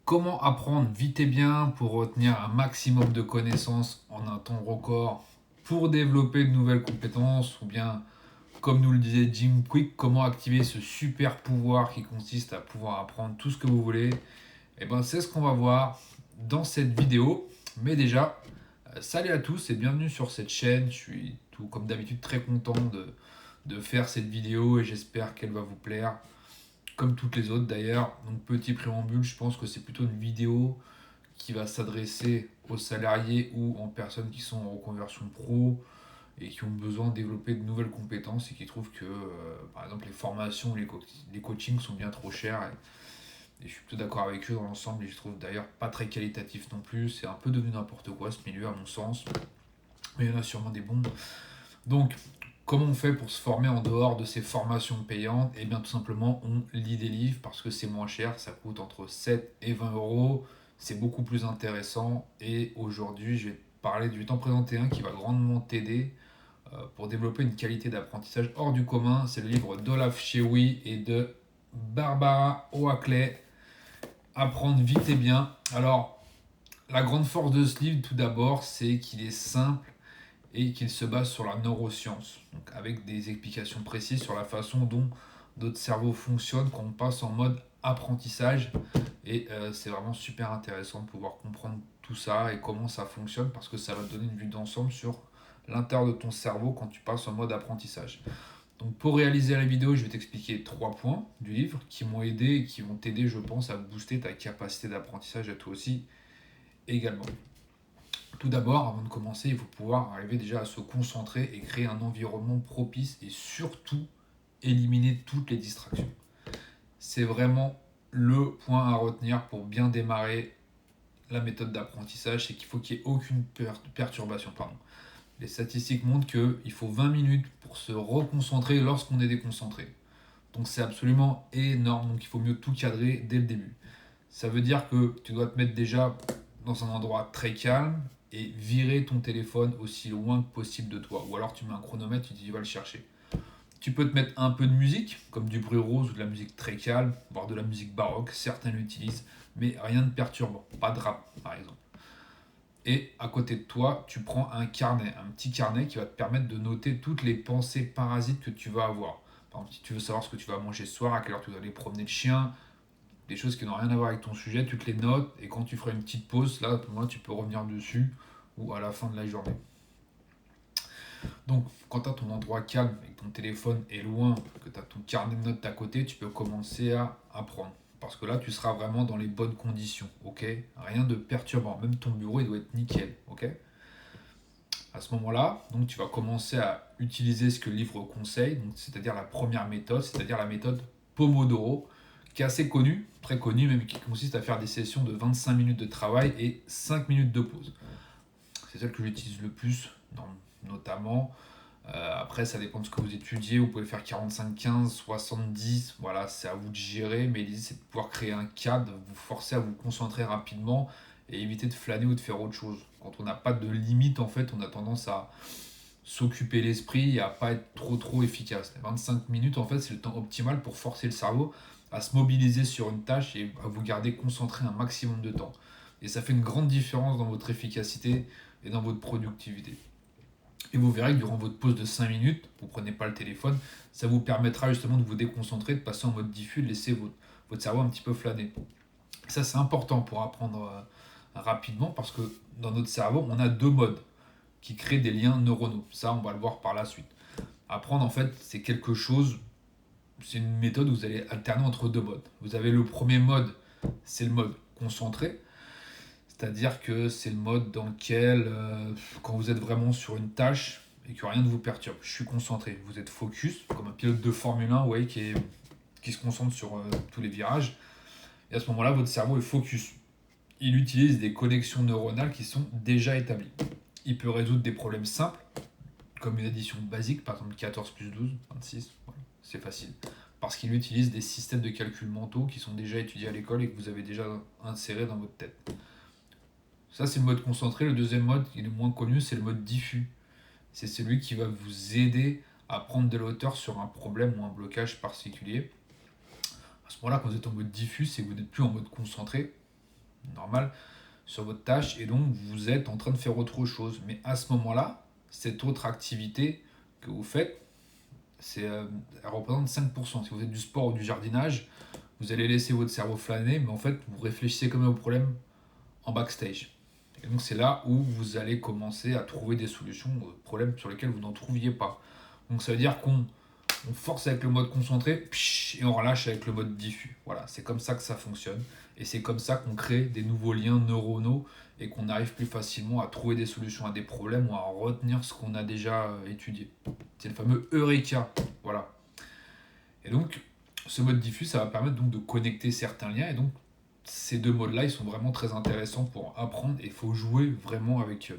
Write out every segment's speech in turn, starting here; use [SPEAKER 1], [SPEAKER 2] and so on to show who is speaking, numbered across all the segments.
[SPEAKER 1] Comment apprendre vite et bien pour retenir un maximum de connaissances en un temps record pour développer de nouvelles compétences ou bien, comme nous le disait Jim Quick, comment activer ce super pouvoir qui consiste à pouvoir apprendre tout ce que vous voulez. Et ben c'est ce qu'on va voir dans cette vidéo. Mais déjà, salut à tous et bienvenue sur cette chaîne. Je suis tout comme d'habitude très content de faire cette vidéo et j'espère qu'elle va vous plaire comme toutes les autres d'ailleurs. Donc petit préambule, je pense que c'est plutôt une vidéo qui va s'adresser aux salariés ou en personnes qui sont en reconversion pro et qui ont besoin de développer de nouvelles compétences et qui trouvent que par exemple les formations, les coachings sont bien trop chers et je suis plutôt d'accord avec eux dans l'ensemble et je trouve d'ailleurs pas très qualitatif non plus. C'est un peu devenu n'importe quoi ce milieu à mon sens, mais il y en a sûrement des bons. Donc, comment on fait pour se former en dehors de ces formations payantes? Eh bien, tout simplement, on lit des livres parce que c'est moins cher, ça coûte entre 7 et 20 euros. C'est beaucoup plus intéressant. Et aujourd'hui, je vais je vais t'en présenter un qui va grandement t'aider pour développer une qualité d'apprentissage hors du commun. C'est le livre d'Olaf Chewy et de Barbara Oakley. Apprendre vite et bien. Alors, la grande force de ce livre, tout d'abord, c'est qu'il est simple et qu'il se base sur la neuroscience, donc avec des explications précises sur la façon dont notre cerveau fonctionne quand on passe en mode apprentissage. Et c'est vraiment super intéressant de pouvoir comprendre tout ça et comment ça fonctionne parce que ça va te donner une vue d'ensemble sur l'intérieur de ton cerveau quand tu passes en mode apprentissage. Donc pour réaliser la vidéo, je vais t'expliquer 3 points du livre qui m'ont aidé et qui vont t'aider, je pense, à booster ta capacité d'apprentissage à toi aussi également. Tout d'abord, avant de commencer, il faut pouvoir arriver déjà à se concentrer et créer un environnement propice et surtout éliminer toutes les distractions. C'est vraiment le point à retenir pour bien démarrer la méthode d'apprentissage, c'est qu'il faut qu'il n'y ait aucune perturbation. Pardon. Les statistiques montrent qu'il faut 20 minutes pour se reconcentrer lorsqu'on est déconcentré. Donc c'est absolument énorme, donc il faut mieux tout cadrer dès le début. Ça veut dire que tu dois te mettre déjà dans un endroit très calme et virer ton téléphone aussi loin que possible de toi. Ou alors tu mets un chronomètre et tu vas le chercher. Tu peux te mettre un peu de musique, comme du bruit rose ou de la musique très calme, voire de la musique baroque, certains l'utilisent, mais rien de perturbant, pas de rap par exemple. Et à côté de toi, tu prends un carnet, un petit carnet qui va te permettre de noter toutes les pensées parasites que tu vas avoir. Par exemple, si tu veux savoir ce que tu vas manger ce soir, à quelle heure tu vas aller promener le chien, des choses qui n'ont rien à voir avec ton sujet, tu te les notes et quand tu feras une petite pause, là, pour moi, tu peux revenir dessus ou à la fin de la journée. Donc, quand tu as ton endroit calme et que ton téléphone est loin, que tu as ton carnet de notes à côté, tu peux commencer à apprendre. Parce que là, tu seras vraiment dans les bonnes conditions, ok? Rien de perturbant. Même ton bureau, il doit être nickel, ok? À ce moment-là, donc tu vas commencer à utiliser ce que le livre conseille, donc c'est-à-dire la première méthode, c'est-à-dire la méthode Pomodoro, qui est assez connue, très connue, même qui consiste à faire des sessions de 25 minutes de travail et 5 minutes de pause. C'est celle que j'utilise le plus, notamment. Après, ça dépend de ce que vous étudiez. Vous pouvez faire 45, 15, 70. Voilà, c'est à vous de gérer. Mais l'idée, c'est de pouvoir créer un cadre, vous forcer à vous concentrer rapidement et éviter de flâner ou de faire autre chose. Quand on n'a pas de limite, en fait, on a tendance à s'occuper l'esprit et à pas être trop efficace. Les 25 minutes, en fait, c'est le temps optimal pour forcer le cerveau à se mobiliser sur une tâche et à vous garder concentré un maximum de temps. Et ça fait une grande différence dans votre efficacité et dans votre productivité. Et vous verrez que durant votre pause de 5 minutes, vous ne prenez pas le téléphone, ça vous permettra justement de vous déconcentrer, de passer en mode diffus, de laisser votre cerveau un petit peu flâner. Ça, c'est important pour apprendre rapidement parce que dans notre cerveau, on a deux modes qui créent des liens neuronaux. Ça, on va le voir par la suite. Apprendre, en fait, c'est quelque chose, c'est une méthode où vous allez alterner entre deux modes. Vous avez le premier mode, c'est le mode concentré. C'est-à-dire que c'est le mode dans lequel, quand vous êtes vraiment sur une tâche et que rien ne vous perturbe, je suis concentré, vous êtes focus, comme un pilote de Formule 1 ouais, qui se concentre sur tous les virages. Et à ce moment-là, votre cerveau est focus. Il utilise des connexions neuronales qui sont déjà établies. Il peut résoudre des problèmes simples, comme une addition basique, par exemple 14 plus 12, 26, voilà, c'est facile. Parce qu'il utilise des systèmes de calcul mentaux qui sont déjà étudiés à l'école et que vous avez déjà insérés dans votre tête. Ça, c'est le mode concentré. Le deuxième mode, qui est le moins connu, c'est le mode diffus. C'est celui qui va vous aider à prendre de la hauteur sur un problème ou un blocage particulier. À ce moment-là, quand vous êtes en mode diffus, c'est que vous n'êtes plus en mode concentré, normal, sur votre tâche et donc vous êtes en train de faire autre chose. Mais à ce moment-là, cette autre activité que vous faites, elle représente 5%. Si vous faites du sport ou du jardinage, vous allez laisser votre cerveau flâner, mais en fait, vous réfléchissez quand même au problème en backstage. Et donc, c'est là où vous allez commencer à trouver des solutions aux problèmes sur lesquels vous n'en trouviez pas. Donc, ça veut dire qu'on force avec le mode concentré et on relâche avec le mode diffus. Voilà, c'est comme ça que ça fonctionne. Et c'est comme ça qu'on crée des nouveaux liens neuronaux et qu'on arrive plus facilement à trouver des solutions à des problèmes ou à retenir ce qu'on a déjà étudié. C'est le fameux Eureka. Voilà. Et donc, ce mode diffus, ça va permettre donc de connecter certains liens. Et donc, ces deux modes-là, ils sont vraiment très intéressants pour apprendre. Et il faut jouer vraiment avec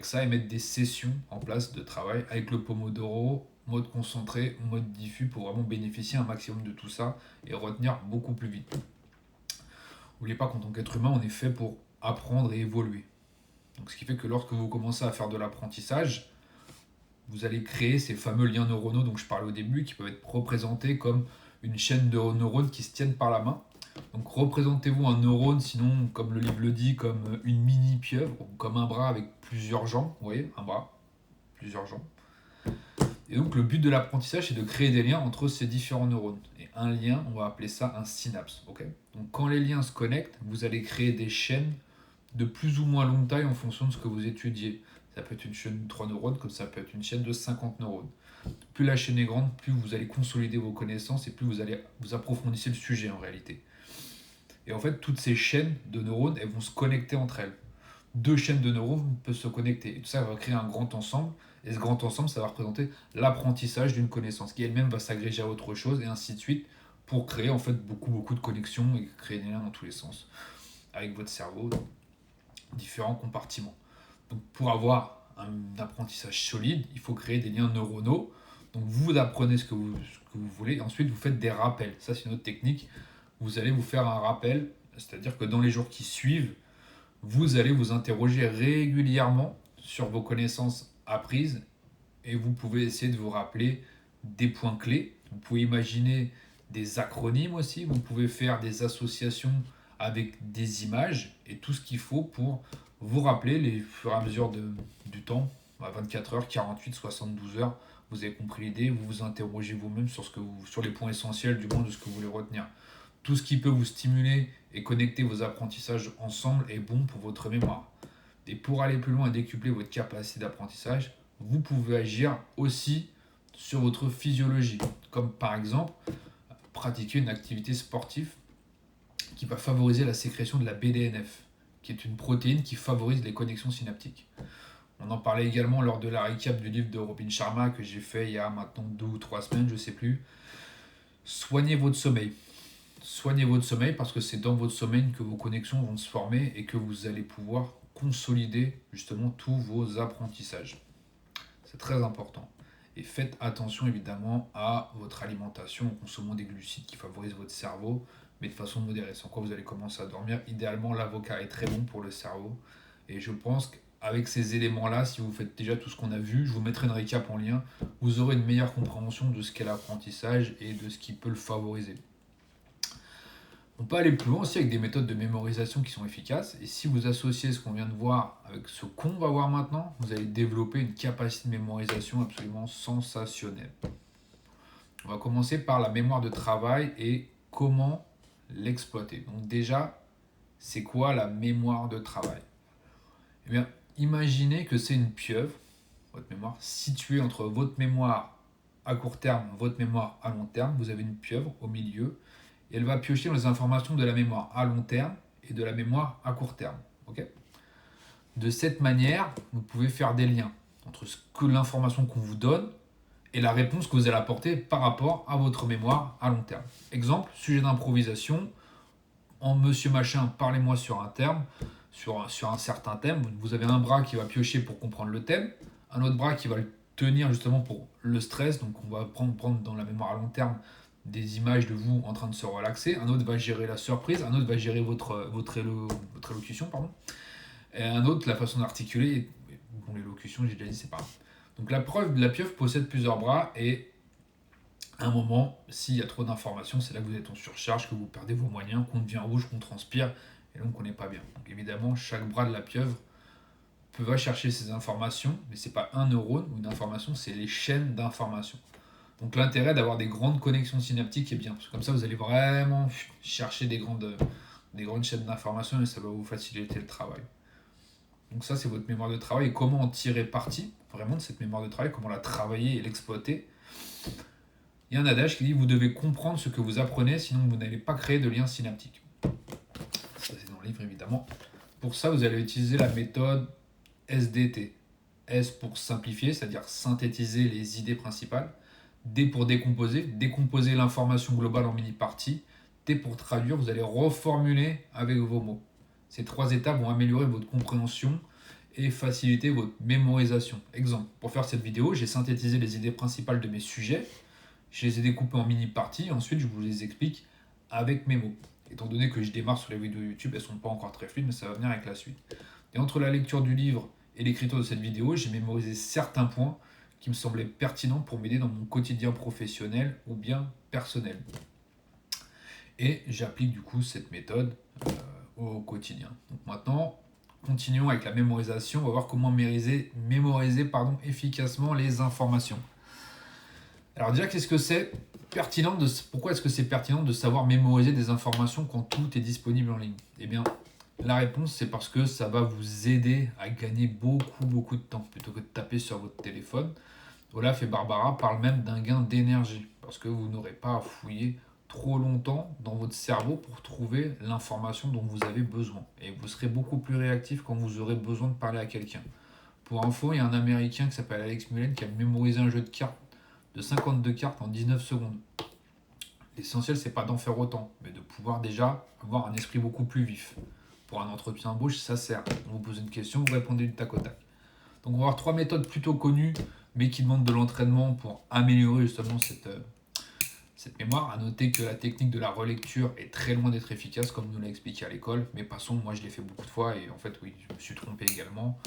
[SPEAKER 1] ça et mettre des sessions en place de travail avec le Pomodoro, mode concentré, mode diffus pour vraiment bénéficier un maximum de tout ça et retenir beaucoup plus vite. N'oubliez pas qu'en tant qu'être humain, on est fait pour apprendre et évoluer. Donc, ce qui fait que lorsque vous commencez à faire de l'apprentissage, vous allez créer ces fameux liens neuronaux dont je parlais au début, qui peuvent être représentés comme une chaîne de neurones qui se tiennent par la main. Donc représentez-vous un neurone, sinon, comme le livre le dit, comme une mini pieuvre, ou comme un bras avec plusieurs jambes. Vous voyez, un bras, plusieurs jambes. Et donc le but de l'apprentissage, c'est de créer des liens entre ces différents neurones. Et un lien, on va appeler ça un synapse. Okay, donc quand les liens se connectent, vous allez créer des chaînes de plus ou moins longue taille en fonction de ce que vous étudiez. Ça peut être une chaîne de 3 neurones, comme ça peut être une chaîne de 50 neurones. Plus la chaîne est grande, plus vous allez consolider vos connaissances et plus vous approfondissez le sujet en réalité. Et en fait, toutes ces chaînes de neurones, elles vont se connecter entre elles. Deux chaînes de neurones peuvent se connecter. Et tout ça va créer un grand ensemble. Et ce grand ensemble, ça va représenter l'apprentissage d'une connaissance qui elle-même va s'agréger à autre chose et ainsi de suite pour créer en fait beaucoup de connexions et créer des liens dans tous les sens avec votre cerveau, dans différents compartiments. Donc pour avoir un apprentissage solide, il faut créer des liens neuronaux. Donc vous apprenez ce que vous voulez et ensuite vous faites des rappels. Ça c'est une autre technique. Vous allez vous faire un rappel, c'est-à-dire que dans les jours qui suivent, vous allez vous interroger régulièrement sur vos connaissances apprises et vous pouvez essayer de vous rappeler des points clés. Vous pouvez imaginer des acronymes aussi, vous pouvez faire des associations avec des images et tout ce qu'il faut pour vous rappeler les fur et à mesure du temps, à 24 heures, 48, 72 heures, vous avez compris l'idée, vous vous interrogez vous-même sur les points essentiels du moins de ce que vous voulez retenir. Tout ce qui peut vous stimuler et connecter vos apprentissages ensemble est bon pour votre mémoire. Et pour aller plus loin et décupler votre capacité d'apprentissage, vous pouvez agir aussi sur votre physiologie, comme par exemple pratiquer une activité sportive qui va favoriser la sécrétion de la BDNF, qui est une protéine qui favorise les connexions synaptiques. On en parlait également lors de la récap du livre de Robin Sharma que j'ai fait il y a maintenant 2 ou 3 semaines, je ne sais plus. Soignez votre sommeil. Soignez votre sommeil parce que c'est dans votre sommeil que vos connexions vont se former et que vous allez pouvoir consolider justement tous vos apprentissages. C'est très important. Et faites attention évidemment à votre alimentation, en consommant des glucides qui favorisent votre cerveau, mais de façon modérée. Sans quoi vous allez commencer à dormir. Idéalement, l'avocat est très bon pour le cerveau. Et je pense qu'avec ces éléments-là, si vous faites déjà tout ce qu'on a vu, je vous mettrai une récap en lien, vous aurez une meilleure compréhension de ce qu'est l'apprentissage et de ce qui peut le favoriser. On peut aller plus loin aussi avec des méthodes de mémorisation qui sont efficaces. Et si vous associez ce qu'on vient de voir avec ce qu'on va voir maintenant, vous allez développer une capacité de mémorisation absolument sensationnelle. On va commencer par la mémoire de travail et comment l'exploiter. Donc déjà, c'est quoi la mémoire de travail? Eh bien, imaginez que c'est une pieuvre, votre mémoire, située entre votre mémoire à court terme, votre mémoire à long terme. Vous avez une pieuvre au milieu et elle va piocher dans les informations de la mémoire à long terme et de la mémoire à court terme. Okay, de cette manière, vous pouvez faire des liens entre l'information qu'on vous donne et la réponse que vous allez apporter par rapport à votre mémoire à long terme. Exemple, sujet d'improvisation, en monsieur machin, parlez-moi sur un terme, sur un certain thème. Vous avez un bras qui va piocher pour comprendre le thème, un autre bras qui va le tenir justement pour le stress, donc on va prendre dans la mémoire à long terme des images de vous en train de se relaxer, un autre va gérer la surprise, un autre va gérer votre élocution, pardon, et un autre la façon d'articuler. Bon, l'élocution, j'ai déjà dit, c'est pas grave. Donc la pieuvre possède plusieurs bras et à un moment, s'il y a trop d'informations, c'est là que vous êtes en surcharge, que vous perdez vos moyens, qu'on devient rouge, qu'on transpire Et donc on n'est pas bien. Donc évidemment, chaque bras de la pieuvre va chercher ces informations, mais ce n'est pas un neurone ou une information, c'est les chaînes d'informations. Donc l'intérêt d'avoir des grandes connexions synaptiques est bien, parce que comme ça vous allez vraiment chercher des grandes chaînes d'informations et ça va vous faciliter le travail. Donc ça c'est votre mémoire de travail et comment en tirer parti vraiment de cette mémoire de travail, comment la travailler et l'exploiter. Il y a un adage qui dit vous devez comprendre ce que vous apprenez, sinon vous n'allez pas créer de lien synaptique. Ça c'est dans le livre évidemment. Pour ça vous allez utiliser la méthode SDT. S pour simplifier, c'est-à-dire synthétiser les idées principales. D pour décomposer l'information globale en mini-parties. T pour traduire, vous allez reformuler avec vos mots. Ces 3 étapes vont améliorer votre compréhension et faciliter votre mémorisation. Exemple, pour faire cette vidéo, j'ai synthétisé les idées principales de mes sujets, je les ai découpées en mini-parties, ensuite je vous les explique avec mes mots. Étant donné que je démarre sur les vidéos YouTube, elles ne sont pas encore très fluides, mais ça va venir avec la suite. Et entre la lecture du livre et l'écriture de cette vidéo, j'ai mémorisé certains points qui me semblaient pertinents pour m'aider dans mon quotidien professionnel ou bien personnel. Et j'applique du coup cette méthode au quotidien. Donc maintenant, continuons avec la mémorisation. On va voir comment mémoriser efficacement les informations. Alors déjà, qu'est-ce que c'est pertinent pourquoi est-ce que c'est pertinent de savoir mémoriser des informations quand tout est disponible en ligne? Eh bien, la réponse, c'est parce que ça va vous aider à gagner beaucoup de temps plutôt que de taper sur votre téléphone. Olaf et Barbara parlent même d'un gain d'énergie parce que vous n'aurez pas à fouiller trop longtemps dans votre cerveau pour trouver l'information dont vous avez besoin. Et vous serez beaucoup plus réactif quand vous aurez besoin de parler à quelqu'un. Pour info, il y a un Américain qui s'appelle Alex Mullen qui a mémorisé un jeu de cartes de 52 cartes en 19 secondes. L'essentiel, c'est pas d'en faire autant, mais de pouvoir déjà avoir un esprit beaucoup plus vif. Pour un entretien embauche, ça sert. On vous pose une question, vous répondez du tac au tac. Donc on va avoir 3 méthodes plutôt connues, mais qui demandent de l'entraînement pour améliorer justement cette mémoire. À noter que la technique de la relecture est très loin d'être efficace, comme nous l'a expliqué à l'école. Mais passons, moi je l'ai fait beaucoup de fois, et en fait oui, je me suis trompé également.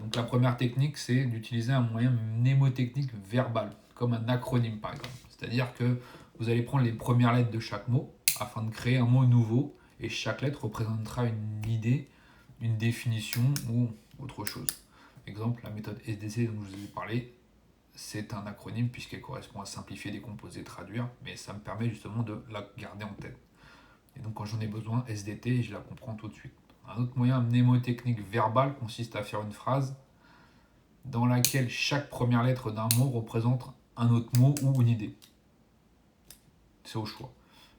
[SPEAKER 1] Donc la première technique, c'est d'utiliser un moyen mnémotechnique verbal, comme un acronyme par exemple. C'est-à-dire que vous allez prendre les premières lettres de chaque mot afin de créer un mot nouveau, et chaque lettre représentera une idée, une définition ou autre chose. Exemple, la méthode SDC dont je vous ai parlé, c'est un acronyme puisqu'elle correspond à simplifier, décomposer, traduire, mais ça me permet justement de la garder en tête. Et donc quand j'en ai besoin, SDT, je la comprends tout de suite. Un autre moyen mnémotechnique verbal consiste à faire une phrase dans laquelle chaque première lettre d'un mot représente un autre mot ou une idée. C'est au choix.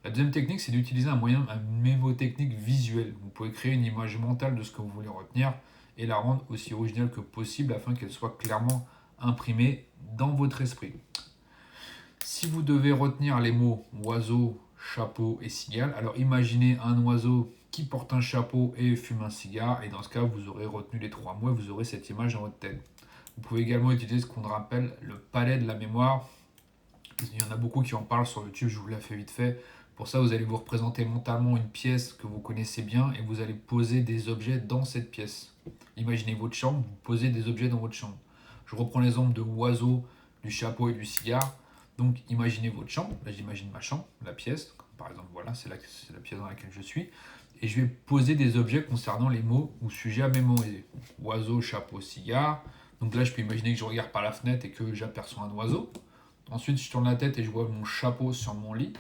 [SPEAKER 1] La deuxième technique, c'est d'utiliser un mnémotechnique visuel. Vous pouvez créer une image mentale de ce que vous voulez retenir et la rendre aussi originale que possible afin qu'elle soit clairement imprimée dans votre esprit. Si vous devez retenir les mots oiseau, chapeau et cigale, alors imaginez un oiseau qui porte un chapeau et fume un cigare, et dans ce cas, vous aurez retenu les 3 mots et vous aurez cette image dans votre tête. Vous pouvez également utiliser ce qu'on appelle le palais de la mémoire. Il y en a beaucoup qui en parlent sur YouTube, je vous l'ai fait vite fait. Pour ça, vous allez vous représenter mentalement une pièce que vous connaissez bien et vous allez poser des objets dans cette pièce. Imaginez votre chambre, vous posez des objets dans votre chambre. Je reprends l'exemple de l'oiseau, du chapeau et du cigare. Donc imaginez votre chambre, là j'imagine ma chambre, la pièce, par exemple voilà, c'est la pièce dans laquelle je suis. Et je vais poser des objets concernant les mots ou sujets à mémoriser. Oiseau, chapeau, cigare. Donc là je peux imaginer que je regarde par la fenêtre et que j'aperçois un oiseau. Ensuite je tourne la tête et je vois mon chapeau sur mon lit.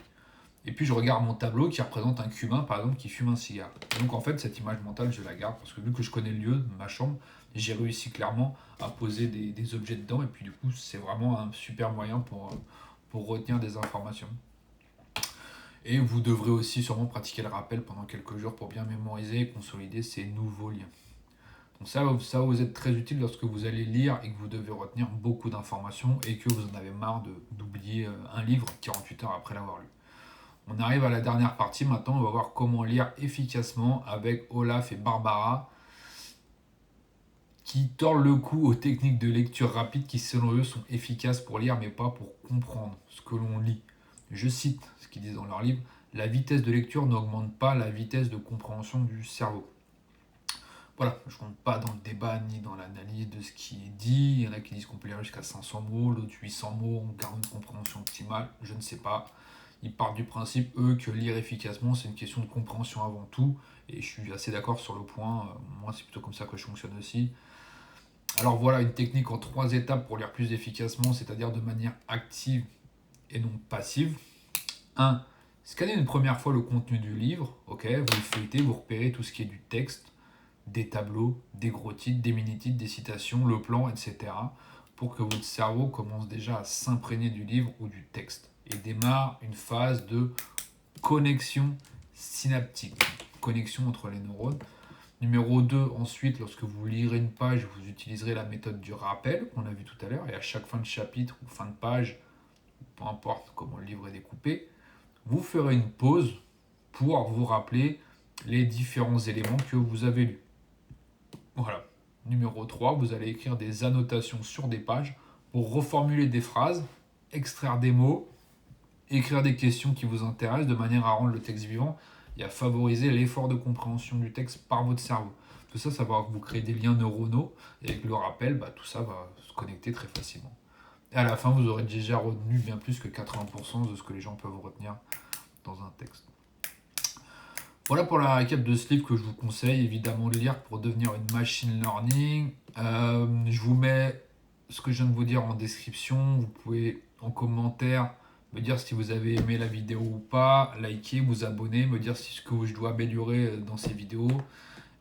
[SPEAKER 1] Et puis je regarde mon tableau qui représente un cubain par exemple qui fume un cigare. Et donc en fait cette image mentale je la garde parce que vu que je connais le lieu, ma chambre, j'ai réussi clairement à poser des objets dedans. Et puis du coup c'est vraiment un super moyen pour retenir des informations. Et vous devrez aussi sûrement pratiquer le rappel pendant quelques jours pour bien mémoriser et consolider ces nouveaux liens. Donc ça va vous être très utile lorsque vous allez lire et que vous devez retenir beaucoup d'informations et que vous en avez marre d'oublier un livre 48 heures après l'avoir lu. On arrive à la dernière partie maintenant, on va voir comment lire efficacement avec Olaf et Barbara qui tordent le cou aux techniques de lecture rapide qui selon eux sont efficaces pour lire mais pas pour comprendre ce que l'on lit. Je cite ce qu'ils disent dans leur livre, la vitesse de lecture n'augmente pas la vitesse de compréhension du cerveau. Voilà, je ne rentre pas dans le débat ni dans l'analyse de ce qui est dit. Il y en a qui disent qu'on peut lire jusqu'à 500 mots, l'autre 800 mots, on garde une compréhension optimale, je ne sais pas. ils partent du principe, eux, que lire efficacement, c'est une question de compréhension avant tout. Et je suis assez d'accord sur le point. Moi, c'est plutôt comme ça que je fonctionne aussi. Alors voilà, une technique en 3 étapes pour lire plus efficacement, c'est-à-dire de manière active et non passive. 1. Scannez une première fois le contenu du livre. Ok, vous le feuilletez, vous repérez tout ce qui est du texte, des tableaux, des gros titres, des mini-titres, des citations, le plan, etc. pour que votre cerveau commence déjà à s'imprégner du livre ou du texte et démarre une phase de connexion synaptique, connexion entre les neurones. Numéro 2, ensuite, lorsque vous lirez une page, vous utiliserez la méthode du rappel qu'on a vu tout à l'heure, et à chaque fin de chapitre ou fin de page, peu importe comment le livre est découpé, vous ferez une pause pour vous rappeler les différents éléments que vous avez lus. Voilà. Numéro 3, vous allez écrire des annotations sur des pages pour reformuler des phrases, extraire des mots, écrire des questions qui vous intéressent de manière à rendre le texte vivant et à favoriser l'effort de compréhension du texte par votre cerveau. Tout ça, ça va vous créer des liens neuronaux et avec le rappel, tout ça va se connecter très facilement. Et à la fin, vous aurez déjà retenu bien plus que 80% de ce que les gens peuvent retenir dans un texte. Voilà pour la récap de ce livre que je vous conseille évidemment de lire pour devenir une machine learning. Je vous mets ce que je viens de vous dire en description. Vous pouvez en commentaire me dire si vous avez aimé la vidéo ou pas, liker, vous abonner, me dire ce que je dois améliorer dans ces vidéos.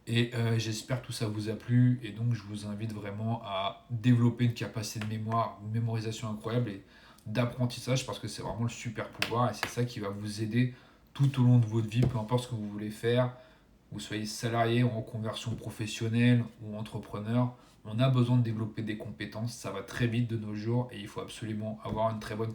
[SPEAKER 1] Et j'espère que tout ça vous a plu. Et donc je vous invite vraiment à développer une capacité de mémoire, de mémorisation incroyable et d'apprentissage parce que c'est vraiment le super pouvoir et c'est ça qui va vous aider tout au long de votre vie, peu importe ce que vous voulez faire, vous soyez salarié ou en conversion professionnelle ou entrepreneur, on a besoin de développer des compétences, ça va très vite de nos jours et il faut absolument avoir une très bonne